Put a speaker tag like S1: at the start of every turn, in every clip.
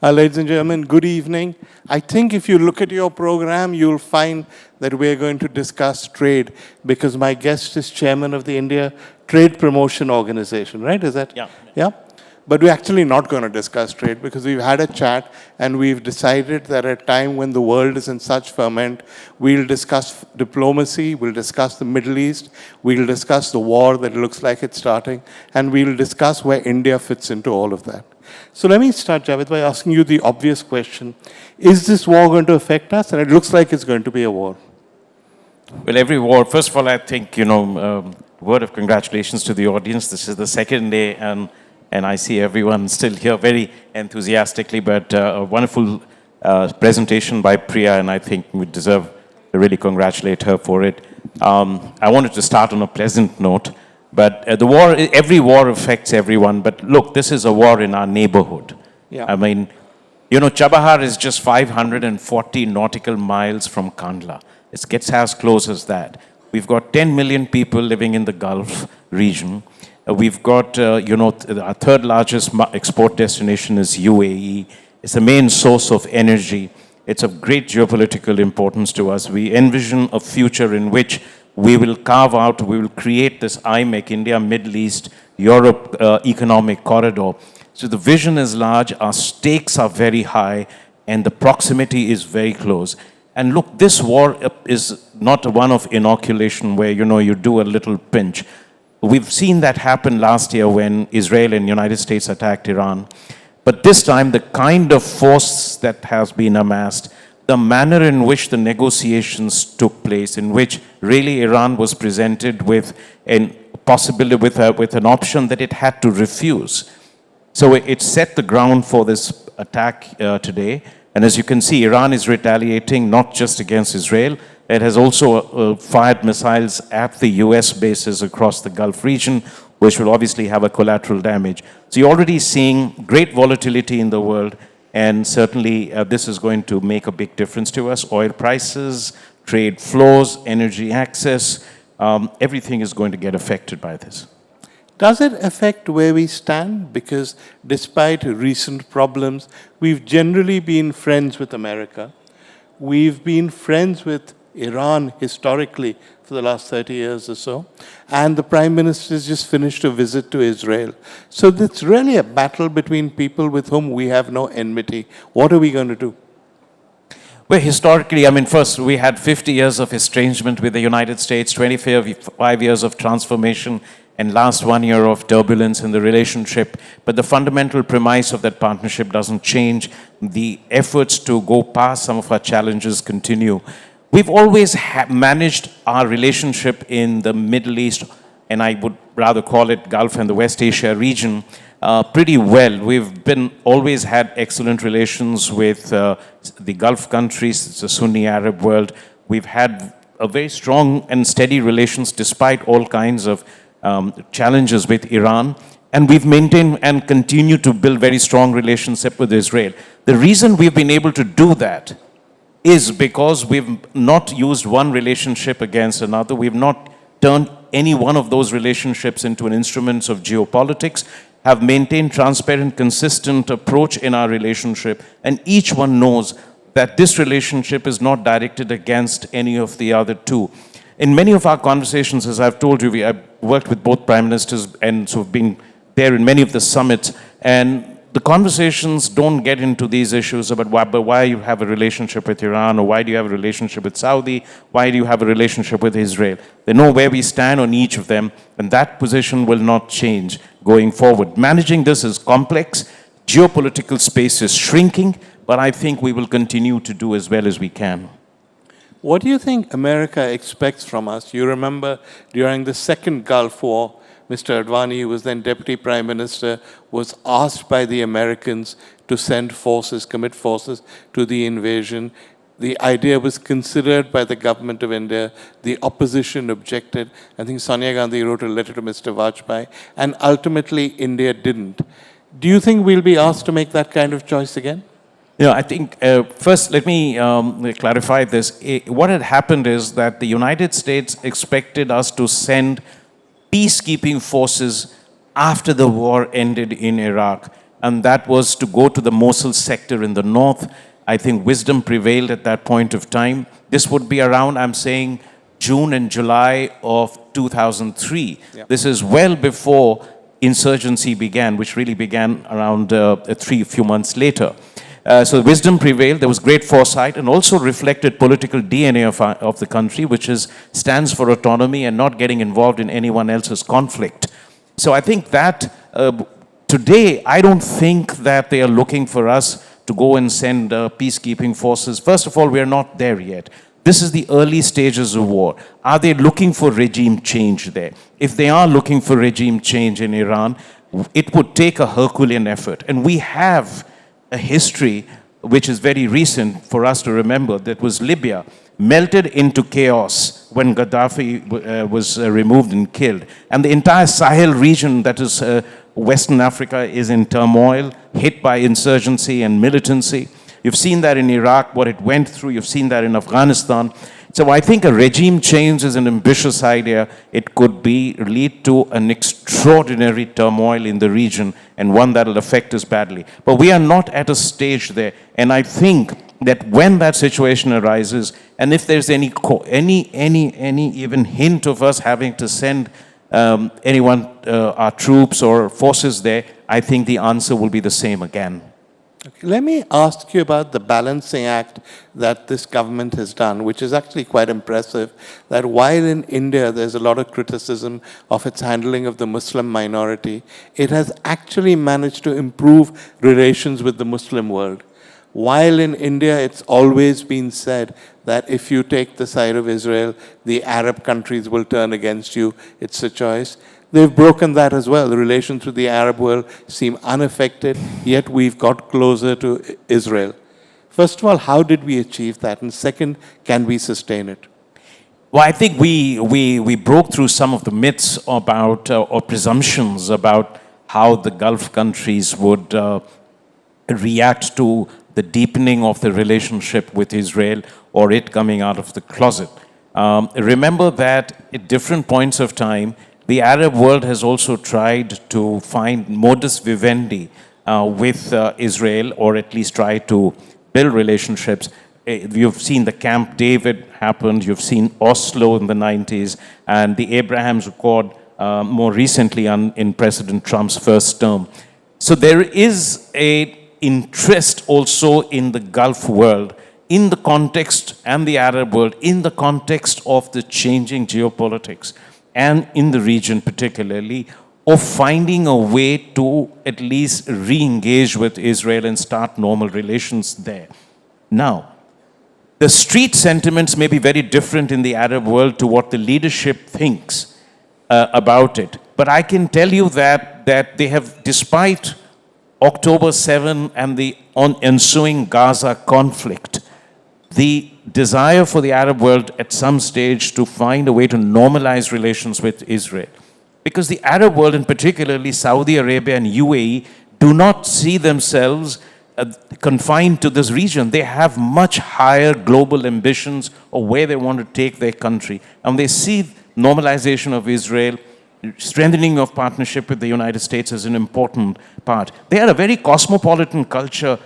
S1: Ladies and gentlemen, good evening. I think if you look at your program, you'll find that we're going to discuss trade because my guest is chairman of the India Trade Promotion Organization, right? Is that?
S2: Yeah.
S1: Yeah? But we're actually not going to discuss trade because we've had a chat and we've decided that at a time when the world is in such ferment, we'll discuss diplomacy, we'll discuss the Middle East, we'll discuss the war that looks like it's starting, and we'll discuss where India fits into all of that. So let me start, Javed, by asking you the obvious question. Is this war going to affect us? And it looks like it's going to be a war.
S2: Well, every war, first of all, I think, word of congratulations to the audience. This is the second day, and I see everyone still here very enthusiastically, but a wonderful presentation by Priya, and I think we deserve to really congratulate her for it. I wanted to start on a pleasant note, but the war, every war affects everyone, but look, this is a war in our neighborhood.
S1: Yeah.
S2: I mean, Chabahar is just 540 nautical miles from Kandla. It gets as close as that. We've got 10 million people living in the Gulf region. We've got, our third largest export destination is UAE. It's the main source of energy. It's of great geopolitical importance to us. We envision a future in which we will create this IMEC, India, Middle East, Europe economic corridor. So the vision is large, our stakes are very high, and the proximity is very close. And look, this war is not one of inoculation where, you do a little pinch. We've seen that happen last year when Israel and United States attacked Iran. But this time, the kind of force that has been amassed, the manner in which the negotiations took place, in which really Iran was presented with an possibility, with an option that it had to refuse. So it set the ground for this attack today. And as you can see, Iran is retaliating not just against Israel. It has also fired missiles at the US bases across the Gulf region, which will obviously have a collateral damage. So you're already seeing great volatility in the world, and certainly this is going to make a big difference to us. Oil prices, trade flows, energy access, everything is going to get affected by this.
S1: Does it affect where we stand? Because despite recent problems, we've generally been friends with America. We've been friends with Iran historically for the last 30 years or so. And the Prime Minister has just finished a visit to Israel. So it's really a battle between people with whom we have no enmity. What are we going to do?
S2: Well, historically, first we had 50 years of estrangement with the United States, 25 years of transformation, and last 1 year of turbulence in the relationship. But the fundamental premise of that partnership doesn't change. The efforts to go past some of our challenges continue. We've always managed our relationship in the Middle East, and I would rather call it Gulf and the West Asia region, pretty well. We've always had excellent relations with the Gulf countries, it's a Sunni Arab world. We've had a very strong and steady relations despite all kinds of challenges with Iran. And we've maintained and continue to build very strong relationship with Israel. The reason we've been able to do that is because we've not used one relationship against another. We've not turned any one of those relationships into an instrument of geopolitics, have maintained transparent, consistent approach in our relationship, and each one knows that this relationship is not directed against any of the other two. In many of our conversations, as I've told you, I've worked with both prime ministers and so have been there in many of the summits, and the conversations don't get into these issues about why you have a relationship with Iran, or why do you have a relationship with Saudi, why do you have a relationship with Israel. They know where we stand on each of them, and that position will not change going forward. Managing this is complex. Geopolitical space is shrinking, but I think we will continue to do as well as we can.
S1: What do you think America expects from us? You remember during the second Gulf War, Mr. Advani, who was then Deputy Prime Minister, was asked by the Americans to send forces, commit forces to the invasion. The idea was considered by the government of India. The opposition objected. I think Sonia Gandhi wrote a letter to Mr. Vajpayee, and ultimately India didn't. Do you think we'll be asked to make that kind of choice again?
S2: Yeah, I think, first let me clarify this. What had happened is that the United States expected us to send peacekeeping forces after the war ended in Iraq. and that was to go to the Mosul sector in the north. I think wisdom prevailed at that point of time. This would be around, I'm saying, June and July of 2003. Yep. This is well before insurgency began, which really began around few months later. So wisdom prevailed, there was great foresight, and also reflected political DNA of the country, which stands for autonomy and not getting involved in anyone else's conflict. So I think that today, I don't think that they are looking for us to go and send peacekeeping forces. First of all, we are not there yet. This is the early stages of war. Are they looking for regime change there? If they are looking for regime change in Iran, it would take a Herculean effort. And we have a history which is very recent for us to remember. That was Libya, melted into chaos when Gaddafi was removed and killed. And the entire Sahel region, that is Western Africa, is in turmoil, hit by insurgency and militancy. You've seen that in Iraq, what it went through. You've seen that in Afghanistan. So I think a regime change is an ambitious idea. It could lead to an extraordinary turmoil in the region, and one that will affect us badly. But we are not at a stage there. And I think that when that situation arises, and if there's any even hint of us having to send our troops or forces there, I think the answer will be the same again.
S1: Okay, let me ask you about the balancing act that this government has done, which is actually quite impressive, that while in India there's a lot of criticism of its handling of the Muslim minority, it has actually managed to improve relations with the Muslim world. While in India it's always been said that if you take the side of Israel, the Arab countries will turn against you, it's a choice. They've broken that as well. The relations with the Arab world seem unaffected, yet we've got closer to Israel. First of all, how did we achieve that? And second, can we sustain it?
S2: Well, I think we broke through some of the myths about, or presumptions about how the Gulf countries would react to the deepening of the relationship with Israel or it coming out of the closet. Remember that at different points of time, the Arab world has also tried to find modus vivendi with Israel, or at least try to build relationships. You've seen the Camp David happened, you've seen Oslo in the 90s, and the Abraham's Accord more recently in President Trump's first term. So there is an interest also in the Gulf world, in the context, and the Arab world, in the context of the changing geopolitics, and in the region particularly, of finding a way to at least re-engage with Israel and start normal relations there. Now, the street sentiments may be very different in the Arab world to what the leadership thinks about it. But I can tell you that they have, despite October 7 and the ensuing Gaza conflict, the desire for the Arab world at some stage to find a way to normalize relations with Israel. Because the Arab world, and particularly Saudi Arabia and UAE, do not see themselves confined to this region. They have much higher global ambitions of where they want to take their country. And they see normalization of Israel, strengthening of partnership with the United States as an important part. They are a very cosmopolitan culture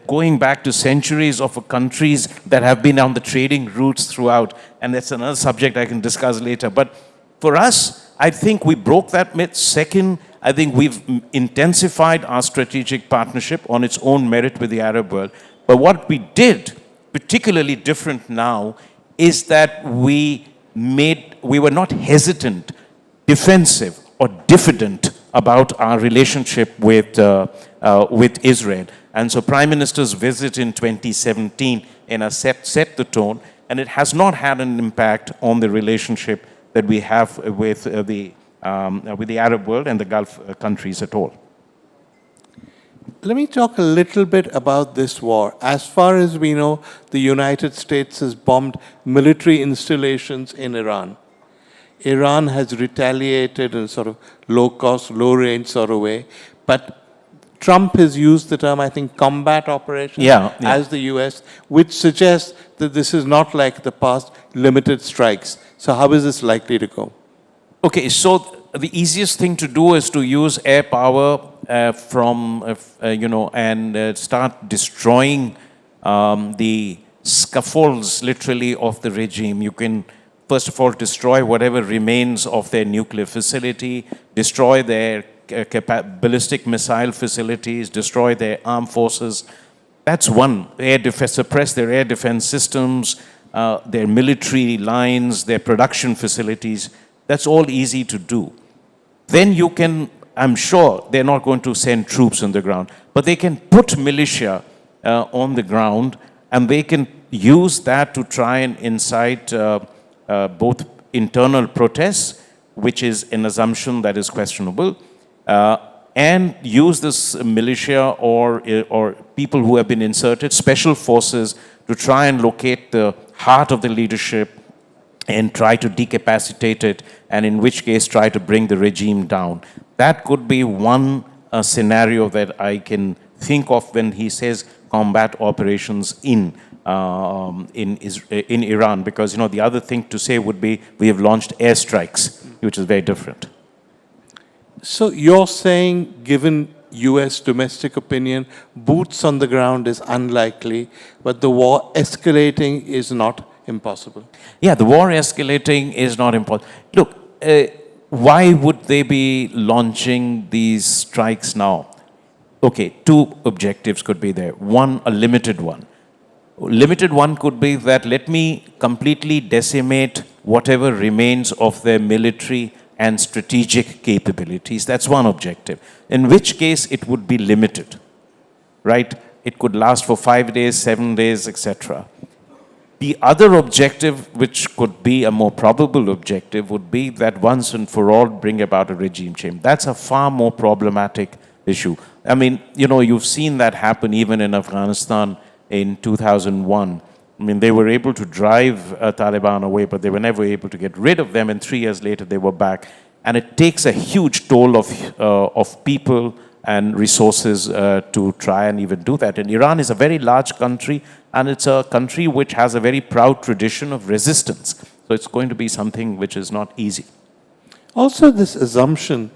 S2: going back to centuries of countries that have been on the trading routes throughout. And that's another subject I can discuss later. But for us, I think we broke that myth. Second, I think we've intensified our strategic partnership on its own merit with the Arab world. But what we did, particularly different now, is that we were not hesitant, defensive, or diffident about our relationship with Israel. And so Prime Minister's visit in 2017 set the tone, and it has not had an impact on the relationship that we have with the Arab world and the Gulf countries at all.
S1: Let me talk a little bit about this war. As far as we know, the United States has bombed military installations in Iran. Iran has retaliated in a sort of low-cost, low-range sort of way. But Trump has used the term, I think, combat operation as the US, which suggests that this is not like the past limited strikes. So how is this likely to go?
S2: Okay, so the easiest thing to do is to use air power and start destroying the scaffolds, literally, of the regime. You can, first of all, destroy whatever remains of their nuclear facility, destroy their ballistic missile facilities, destroy their armed forces. That's one. Suppress their air defense systems, their military lines, their production facilities. That's all easy to do. Then you can, I'm sure they're not going to send troops on the ground, but they can put militia on the ground, and they can use that to try and incite both internal protests, which is an assumption that is questionable, and use this militia or people who have been inserted, special forces, to try and locate the heart of the leadership and try to decapacitate it, and in which case try to bring the regime down. That could be one scenario that I can think of when he says combat operations in Iran, because the other thing to say would be we have launched airstrikes, which is very different.
S1: So you're saying, given US domestic opinion, boots on the ground is unlikely, but the war escalating is not impossible?
S2: Yeah, the war escalating is not impossible. Look, why would they be launching these strikes now? Okay, two objectives could be there. One, a limited one. Limited one could be that let me completely decimate whatever remains of their military and strategic capabilities. That's one objective. In which case it would be limited, right? It could last for 5 days, 7 days, etc. The other objective, which could be a more probable objective, would be that once and for all bring about a regime change. That's a far more problematic issue. I mean, you've seen that happen even in Afghanistan in 2001. I mean, they were able to drive Taliban away, but they were never able to get rid of them, and 3 years later they were back. And it takes a huge toll of people and resources to try and even do that. And Iran is a very large country, and it's a country which has a very proud tradition of resistance. So it's going to be something which is not easy.
S1: Also, this assumption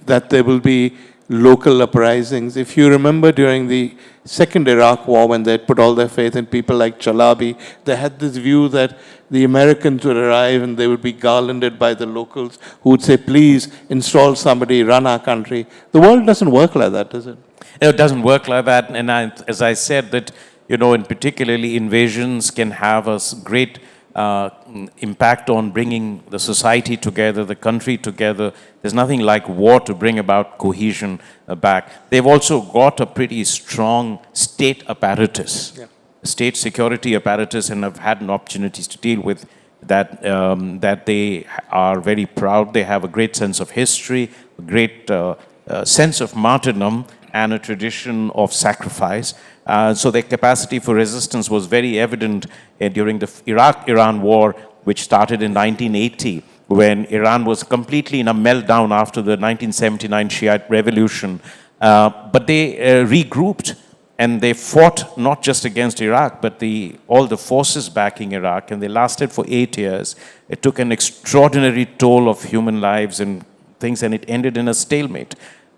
S1: that there will be local uprisings. If you remember during the second Iraq war, when they had put all their faith in people like Chalabi, they had this view that the Americans would arrive and they would be garlanded by the locals who would say, please install somebody, run our country. The world doesn't work like that, does it?
S2: It doesn't work like that. And as I said, that, in particularly invasions can have a great impact on bringing the society together, the country together. There's nothing like war to bring about cohesion back. They've also got a pretty strong state apparatus, state security apparatus, and have had opportunities to deal with that, that they are very proud. They have a great sense of history, a great sense of martyrdom, and a tradition of sacrifice. So their capacity for resistance was very evident during the Iraq-Iran war, which started in 1980, when Iran was completely in a meltdown after the 1979 Shiite revolution. But they regrouped, and they fought not just against Iraq, but all the forces backing Iraq, and they lasted for 8 years. It took an extraordinary toll of human lives and things, and it ended in a stalemate.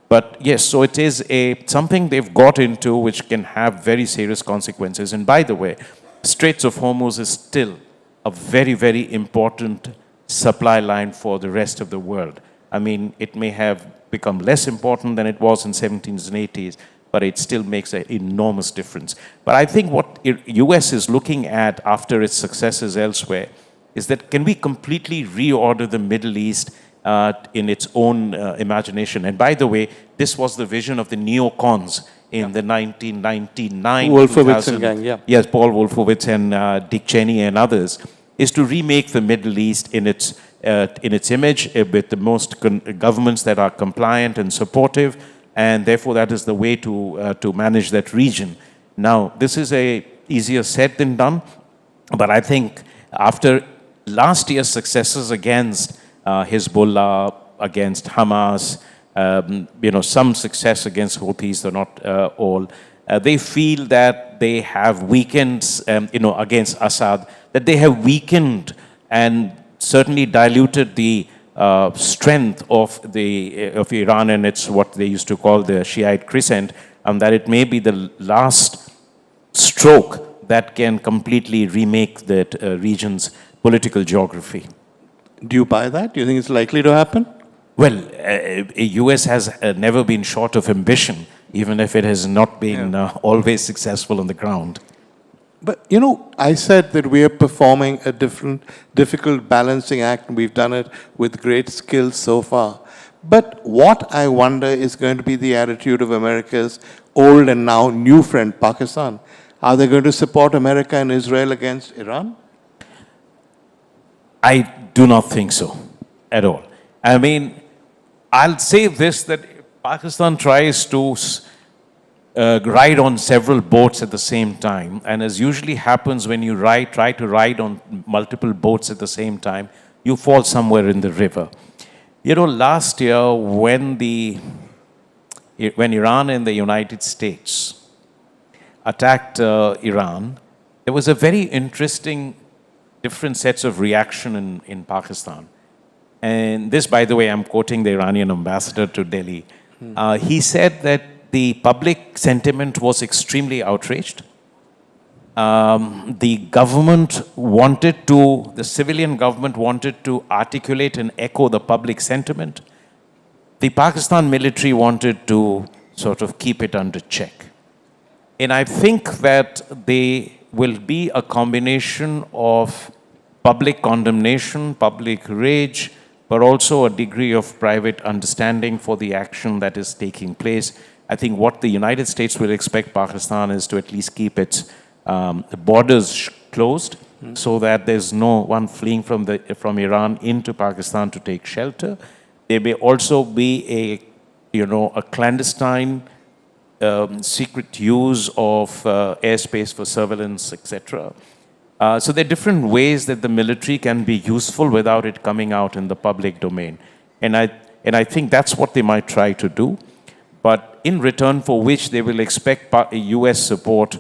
S2: But yes, so it is something they've got into which can have very serious consequences. And by the way, Straits of Hormuz is still a very, very important supply line for the rest of the world. I mean, it may have become less important than it was in the 70s and 80s, but it still makes an enormous difference. But I think what US is looking at after its successes elsewhere is that can we completely reorder the Middle East in its own imagination. And by the way, this was the vision of the neocons in the 1999,
S1: Wolfowitz and gang,
S2: Yes, Paul Wolfowitz and Dick Cheney and others, is to remake the Middle East in its image with the most governments that are compliant and supportive, and therefore that is the way to manage that region. Now, this is easier said than done, but I think after last year's successes against Hezbollah, against Hamas, some success against Houthis, though not all. They feel that they have weakened, against Assad, that they have weakened and certainly diluted the strength of Iran and its what they used to call the Shiite crescent, and that it may be the last stroke that can completely remake that region's political geography.
S1: Do you buy that? Do you think it's likely to happen?
S2: Well, US has never been short of ambition, even if it has not been always successful on the ground.
S1: But, you know, I said that we are performing a difficult balancing act, and we've done it with great skill so far. But what I wonder is going to be the attitude of America's old and now new friend, Pakistan. Are they going to support America and Israel against Iran?
S2: I do not think so at all. I mean, I'll say this, that Pakistan tries to ride on several boats at the same time, and as usually happens when you try to ride on multiple boats at the same time, you fall somewhere in the river. You know, last year when Iran and the United States attacked Iran, there was a very interesting different sets of reaction in Pakistan. And this, by the way, I'm quoting the Iranian ambassador to Delhi. He said that the public sentiment was extremely outraged. The civilian government wanted to articulate and echo the public sentiment. The Pakistan military wanted to sort of keep it under check. And I think that there will be a combination of public condemnation, public rage, but also a degree of private understanding for the action that is taking place. I think what the United States will expect Pakistan is to at least keep its borders closed so that there's no one fleeing from Iran into Pakistan to take shelter. There may also be a clandestine secret use of airspace for surveillance, etc. So there are different ways that the military can be useful without it coming out in the public domain. And I think that's what they might try to do. But in return for which they will expect US support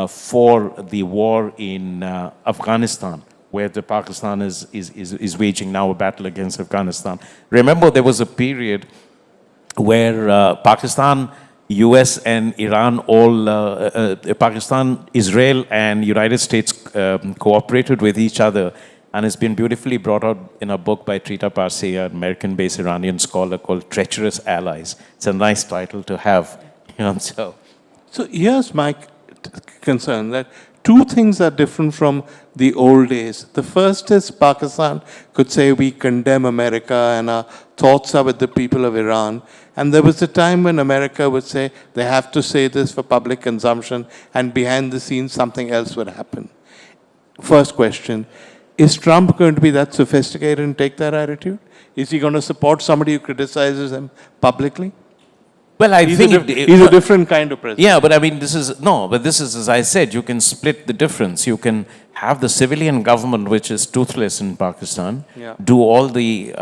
S2: for the war in Afghanistan, where Pakistan is waging now a battle against Afghanistan. Remember, there was a period where Pakistan, US and Iran Pakistan, Israel and United States cooperated with each other, and it's been beautifully brought out in a book by Trita Parsi, an American-based Iranian scholar, called Treacherous Allies. It's a nice title to have. So
S1: here's my concern, that two things are different from the old days. The first is Pakistan could say we condemn America and our thoughts are with the people of Iran. And there was a time when America would say they have to say this for public consumption, and behind the scenes something else would happen. First question, is Trump going to be that sophisticated and take that attitude? Is he going to support somebody who criticizes him publicly?
S2: Well,
S1: he's a different kind of president.
S2: Yeah, but I mean, this is, as I said, you can split the difference. You can have the civilian government, which is toothless in Pakistan, do all the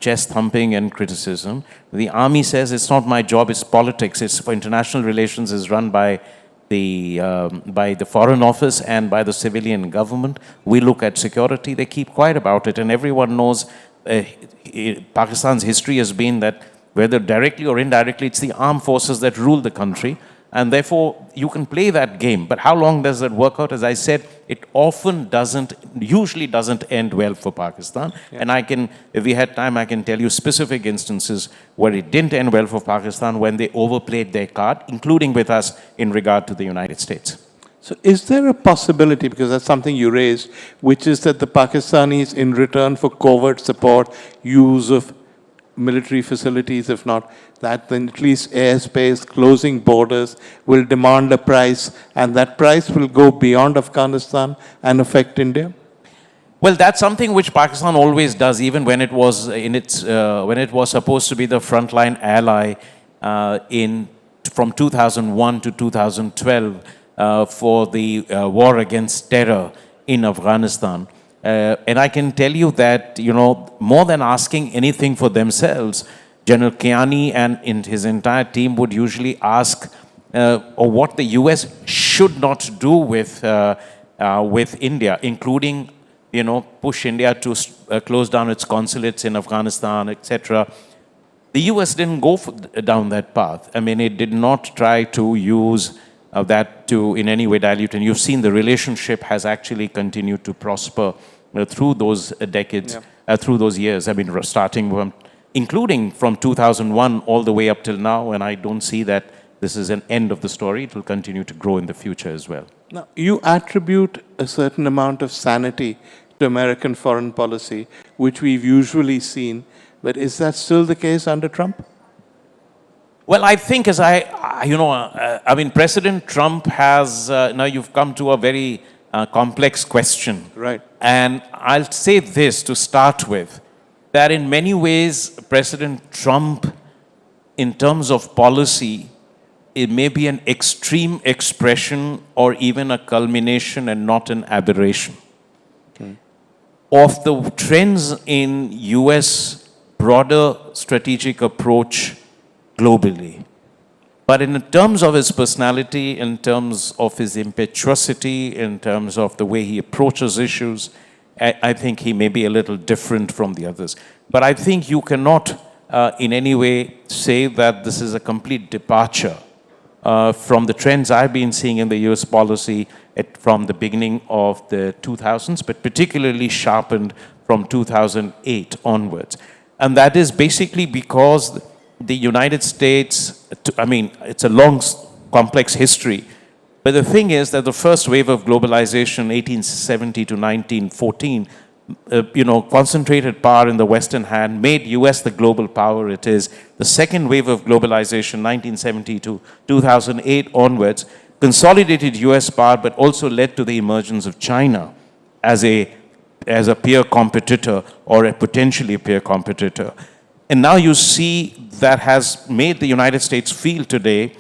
S2: chest thumping and criticism. The army says, it's not my job, it's politics. It's for international relations is run by the Foreign Office and by the civilian government. We look at security, they keep quiet about it. And everyone knows Pakistan's history has been that whether directly or indirectly, it's the armed forces that rule the country. And therefore, you can play that game. But how long does that work out? As I said, it usually doesn't end well for Pakistan. Yeah. And if we had time, I can tell you specific instances where it didn't end well for Pakistan when they overplayed their card, including with us in regard to the United States.
S1: So is there a possibility, because that's something you raised, which is that the Pakistanis, in return for covert support, use of military facilities, if not that, then at least airspace, closing borders, will demand a price, and that price will go beyond Afghanistan and affect India?
S2: Well, that's something which Pakistan always does, even when it was when it was supposed to be the frontline ally from 2001 to 2012 for the war against terror in Afghanistan. And I can tell you that, more than asking anything for themselves, General Kiani and his entire team would usually ask or what the US should not do with India, including, push India closed down its consulates in Afghanistan, etc. The US didn't go down that path. I mean, it did not try to use that to in any way dilute. And you've seen the relationship has actually continued to prosper through those decades, through those years. I mean, starting from, including from 2001 all the way up till now. And I don't see that this is an end of the story. It will continue to grow in the future as well.
S1: Now, you attribute a certain amount of sanity to American foreign policy, which we've usually seen. But is that still the case under Trump?
S2: Well, I think as I mean, President Trump has, now you've come to a very complex question.
S1: Right.
S2: And I'll say this to start with, that in many ways, President Trump, in terms of policy, it may be an extreme expression or even a culmination and not an aberration of the trends in US broader strategic approach globally. But in terms of his personality, in terms of his impetuosity, in terms of the way he approaches issues, I think he may be a little different from the others. But I think you cannot in any way say that this is a complete departure from the trends I've been seeing in the US policy from the beginning of the 2000s, but particularly sharpened from 2008 onwards. And that is basically because the United States, I mean, it's a long, complex history, but the thing is that the first wave of globalization, 1870 to 1914, concentrated power in the Western hand, made US the global power it is. The second wave of globalization, 1970 to 2008 onwards, consolidated US power, but also led to the emergence of China as a peer competitor or a potentially peer competitor. And now you see that has made the United States feel today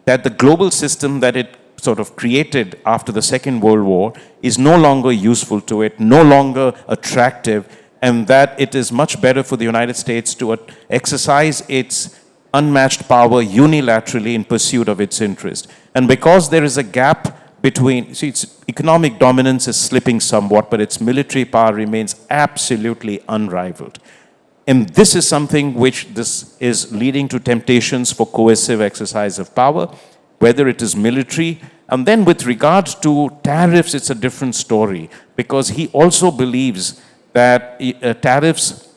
S2: that the global system that it sort of created after the Second World War is no longer useful to it, no longer attractive, and that it is much better for the United States to exercise its unmatched power unilaterally in pursuit of its interest. And because there is a gap between, see, its economic dominance is slipping somewhat, but its military power remains absolutely unrivaled. And this is something which this is leading to temptations for coercive exercise of power, whether it is military. And then with regard to tariffs, it's a different story, because he also believes that tariffs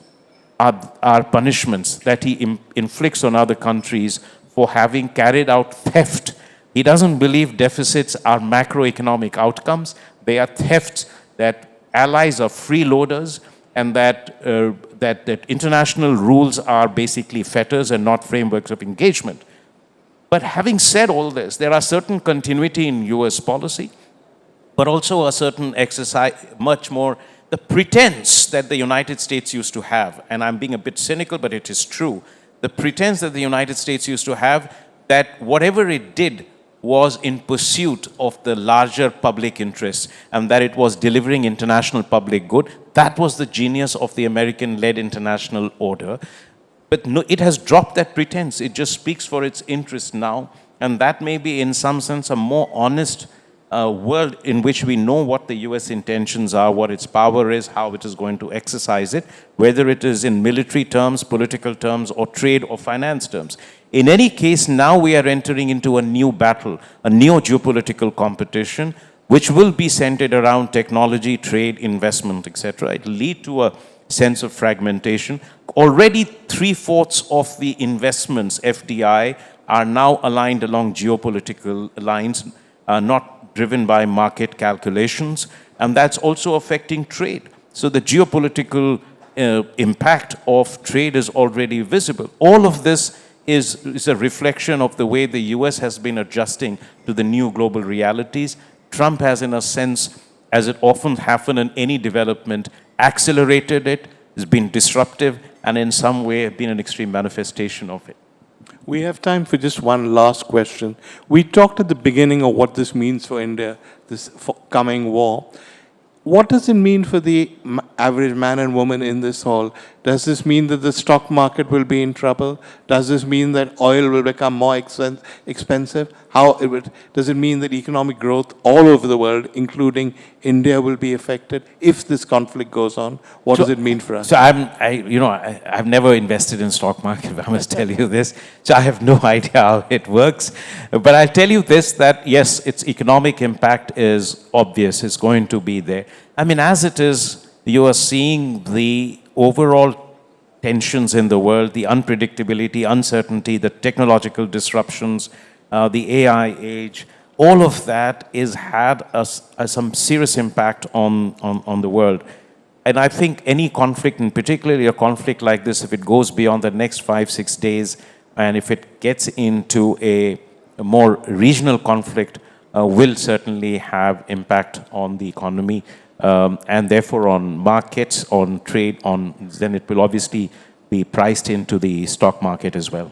S2: are punishments that he inflicts on other countries for having carried out theft. He doesn't believe deficits are macroeconomic outcomes. They are thefts, that allies are freeloaders, and that international rules are basically fetters and not frameworks of engagement. But having said all this, there are certain continuity in US policy, but also a certain exercise, much more the pretense that the United States used to have, and I'm being a bit cynical, but it is true, the pretense that the United States used to have that whatever it did was in pursuit of the larger public interest, and that it was delivering international public good. That was the genius of the American-led international order. But no, it has dropped that pretense. It just speaks for its interest now. And that may be, in some sense, a more honest world in which we know what the US intentions are, what its power is, how it is going to exercise it, whether it is in military terms, political terms, or trade or finance terms. In any case, now we are entering into a new battle, a new geopolitical competition, which will be centered around technology, trade, investment, etc. It will lead to a sense of fragmentation. Already 3/4 of the investments, FDI, are now aligned along geopolitical lines, not driven by market calculations, and that's also affecting trade. So the geopolitical impact of trade is already visible. All of this is a reflection of the way the US has been adjusting to the new global realities. Trump has, in a sense, as it often happens in any development, accelerated it, has been disruptive, and in some way been an extreme manifestation of it.
S1: We have time for just one last question. We talked at the beginning of what this means for India, this coming war. What does it mean for the average man and woman in this hall Does this mean that the stock market will be in trouble? Does this mean that oil will become more expensive? Does it mean that economic growth all over the world, including India, will be affected if this conflict goes on? What does it mean for us?
S2: So I've never invested in stock market, I must tell you this. So I have no idea how it works. But I'll tell you this, that yes, its economic impact is obvious, it's going to be there. I mean, as it is, you are seeing the overall tensions in the world, the unpredictability, uncertainty, the technological disruptions, the AI age, all of that is had some serious impact on the world. And I think any conflict, and particularly a conflict like this, if it goes beyond the next 5-6 days, and if it gets into a more regional conflict, will certainly have impact on the economy, and therefore on markets, on trade, then it will obviously be priced into the stock market as well.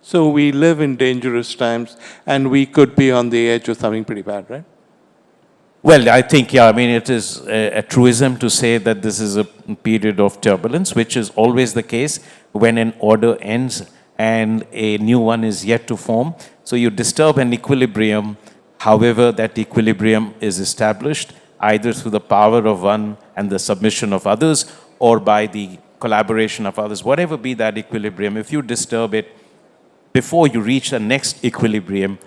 S1: So we live in dangerous times, and we could be on the edge of something pretty bad, right?
S2: Well, I think, yeah, I mean, it is a truism to say that this is a period of turbulence, which is always the case when an order ends and a new one is yet to form. So you disturb an equilibrium, however that equilibrium is established, either through the power of one and the submission of others, or by the collaboration of others. Whatever be that equilibrium, if you disturb it before you reach the next equilibrium,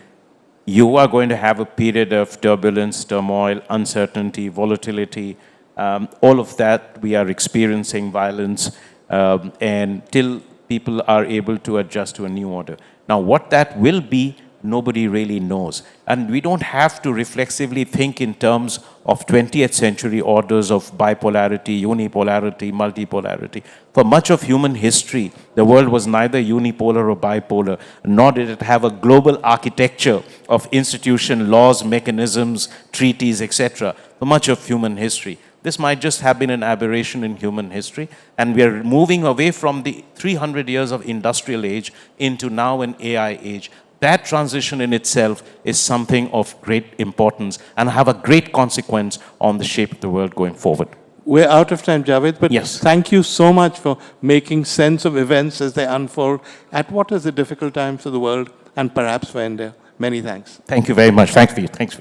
S2: you are going to have a period of turbulence, turmoil, uncertainty, volatility, all of that we are experiencing, violence, and till people are able to adjust to a new order. Now, what that will be, nobody really knows. And we don't have to reflexively think in terms of 20th century orders of bipolarity, unipolarity, multipolarity. For much of human history, the world was neither unipolar or bipolar, nor did it have a global architecture of institution, laws, mechanisms, treaties, etc. For much of human history. This might just have been an aberration in human history, and we are moving away from the 300 years of industrial age into now an AI age. That transition in itself is something of great importance and have a great consequence on the shape of the world going forward.
S1: We're out of time, Javed, but
S2: yes,
S1: thank you so much for making sense of events as they unfold at what is a difficult time for the world and perhaps for India. Many thanks.
S2: Thank you very much. Thanks for you. Thanks.